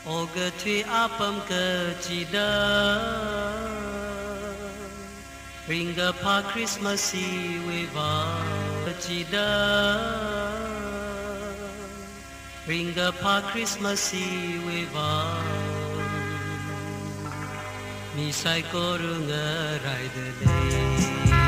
Ogatwi apam kecida Ringa pa Christmas weva kecida Ringa pa Christmas weva Misai korunga raidele